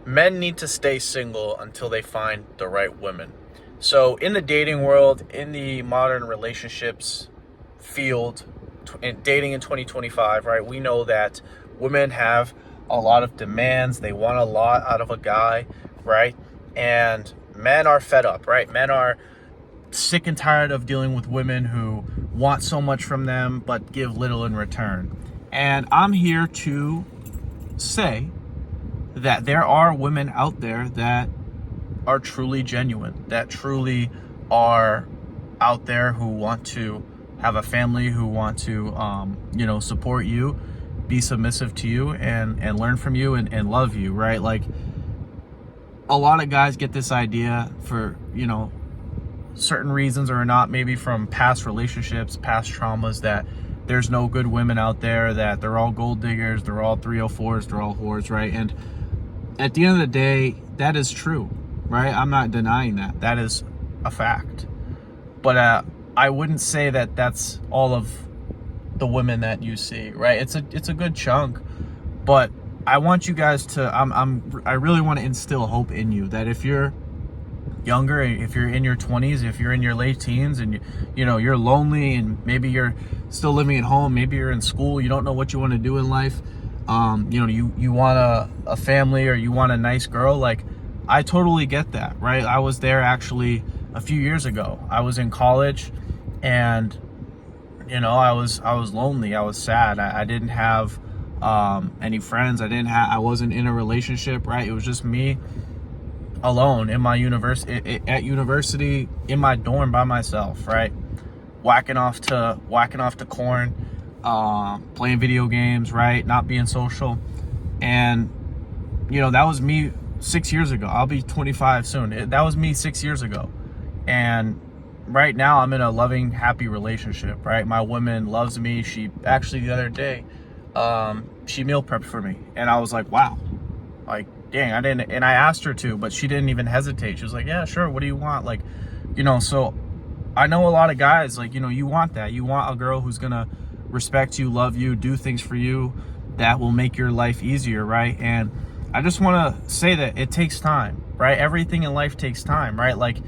men need to stay single until they find the right women. So, in the dating world, in the modern relationships field, in dating in 2025, right, we know that women have a lot of demands. They want a lot out of a guy, right? And men are fed up, right? Men are sick and tired of dealing with women who want so much from them but give little in return. And I'm here to say that there are women out there that are truly genuine, that truly are out there who want to have a family, who want to, support you, be submissive to you, and learn from you and love you, right? Like, a lot of guys get this idea for, certain reasons or not, maybe from past relationships, past traumas, that there's no good women out there, that they're all gold diggers, they're all 304s, they're all whores, right? And at the end of the day, that is true, right? I'm not denying that. That is a fact. But I wouldn't say that that's all of the women that you see, right? It's a good chunk, but I want you guys to, I really want to instill hope in you that if you're younger, if you're in your 20s, if you're in your late teens, and you're lonely, and maybe you're still living at home, maybe you're in school, you don't know what you want to do in life, you want a family, or you want a nice girl, like, I totally get that, right? I was there actually a few years ago. I was in college, and I was lonely, I was sad, I didn't have any friends, I wasn't in a relationship, right? It was just me alone in my university, in my dorm by myself, right? Whacking off to corn, playing video games, right? Not being social. And that was me 6 years ago. I'll be 25 soon. That was me 6 years ago. And right now I'm in a loving, happy relationship, right? My woman loves me. She actually, the other day, she meal prepped for me, and I was like, wow, like, dang, I didn't, and I asked her to, but she didn't even hesitate. She was like, yeah, sure, what do you want? Like, so I know a lot of guys, like, you want that. You want a girl who's gonna respect you, love you, do things for you that will make your life easier, right? And I just want to say that it takes time, right? Everything in life takes time, right? Like,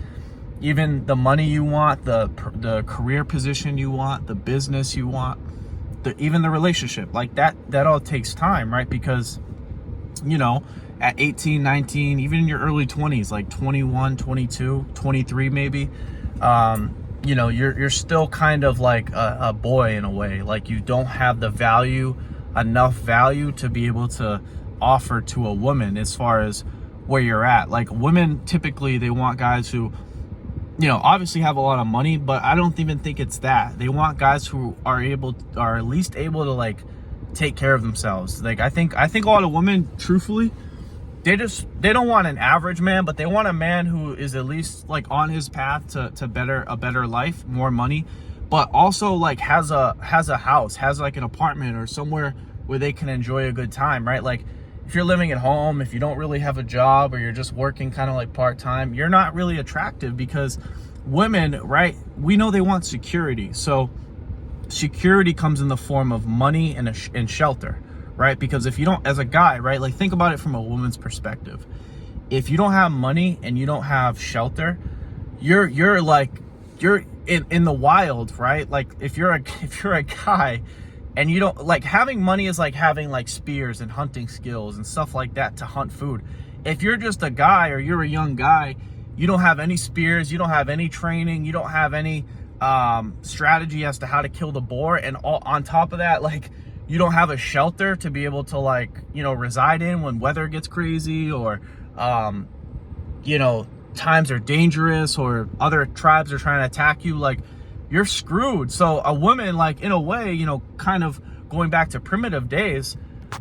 even the money you want, the career position you want, the business you want, even the relationship, like that all takes time, right? Because at 18, 19, even in your early 20s, like 21, 22, 23 maybe, you're still kind of like a boy in a way. Like, you don't have enough value to be able to offer to a woman as far as where you're at. Like, women typically, they want guys who obviously have a lot of money, but I don't even think it's that. They want guys who are at least able to, like, take care of themselves. Like, I think a lot of women, truthfully, they don't want an average man, but they want a man who is at least, like, on his path to a better life, more money, but also, like, has a house, has, like, an apartment or somewhere where they can enjoy a good time, right? Like, if you're living at home, if you don't really have a job, or you're just working kind of like part-time, you're not really attractive, because women, right, we know they want security. So security comes in the form of money and shelter, right? Because if you don't, as a guy, right, like, think about it from a woman's perspective. If you don't have money and you don't have shelter, you're in the wild, right? Like, if you're a guy and you don't, like, having money is like having, like, spears and hunting skills and stuff like that to hunt food. If you're just a guy, or you're a young guy, you don't have any spears, you don't have any training, you don't have any strategy as to how to kill the boar, and all on top of that, like, you don't have a shelter to be able to, like, reside in when weather gets crazy, or times are dangerous, or other tribes are trying to attack you, like, you're screwed. So a woman, like, in a way, kind of going back to primitive days,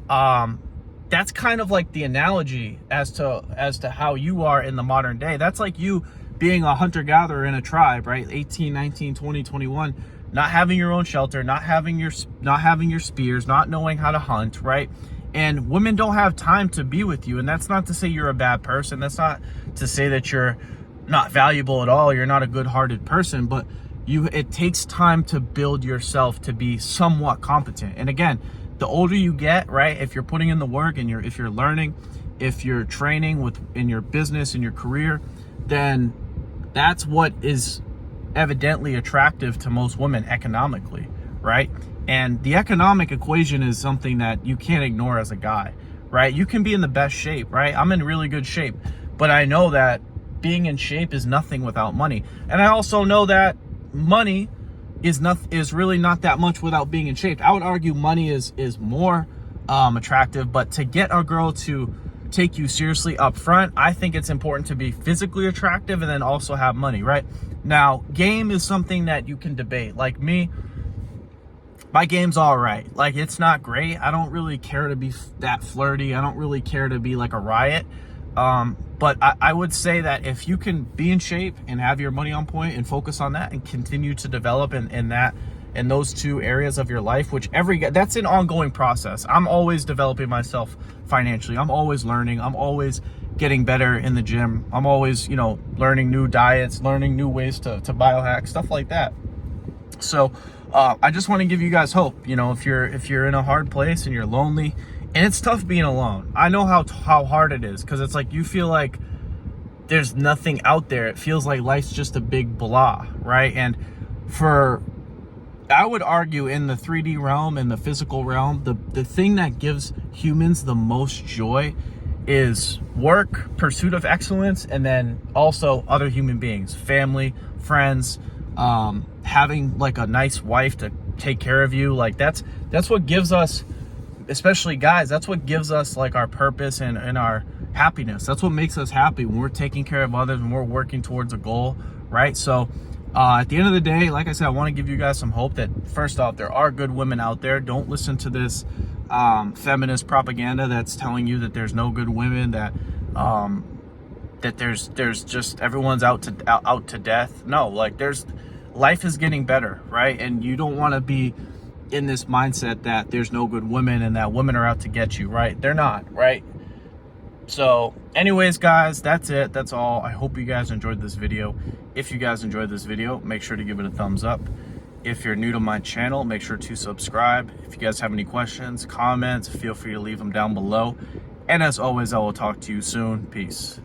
that's kind of like the analogy as to how you are in the modern day. That's like you being a hunter-gatherer in a tribe, right? 18, 19, 20, 21, not having your own shelter, not having your spears, not knowing how to hunt, right? And women don't have time to be with you. And that's not to say you're a bad person. That's not to say that you're not valuable at all. You're not a good-hearted person, but it takes time to build yourself to be somewhat competent. And again, the older you get, right, if you're putting in the work and if you're learning, if you're training in your business, in your career, then that's what is evidently attractive to most women economically, right? And the economic equation is something that you can't ignore as a guy, right? You can be in the best shape, right? I'm in really good shape, but I know that being in shape is nothing without money. And I also know that money is really not that much without being in shape. I would argue money is more attractive, but to get a girl to take you seriously up front, I think it's important to be physically attractive and then also have money, right? Now, game is something that you can debate. Like me, my game's all right. Like, it's not great. I don't really care to be that flirty. I don't really care to be like a riot. But I would say that if you can be in shape and have your money on point and focus on that and continue to develop in those two areas of your life, which that's an ongoing process. I'm always developing myself financially. I'm always learning. I'm always getting better in the gym. I'm always, learning new diets, learning new ways to biohack, stuff like that. So I just want to give you guys hope. If you're in a hard place and you're lonely, and it's tough being alone. I know how hard it is, because it's like you feel like there's nothing out there. It feels like life's just a big blah, right? And I would argue in the 3D realm and the physical realm, the thing that gives humans the most joy is work, pursuit of excellence, and then also other human beings, family, friends, having like a nice wife to take care of you. Like that's what gives us, especially guys, that's what gives us like our purpose and our happiness. That's what makes us happy, when we're taking care of others and we're working towards a goal, right? So at the end of the day, like I said, I want to give you guys some hope that, first off, there are good women out there. Don't listen to this feminist propaganda that's telling you that there's no good women, that there's just everyone's out to death. No, like life is getting better, right? And you don't want to be in this mindset that there's no good women and that women are out to get you, right? They're not, right? So anyways, guys, that's it. That's all. I hope you guys enjoyed this video. If you guys enjoyed this video, make sure to give it a thumbs up. If you're new to my channel, make sure to subscribe. If you guys have any questions, comments, feel free to leave them down below. And as always, I will talk to you soon. Peace.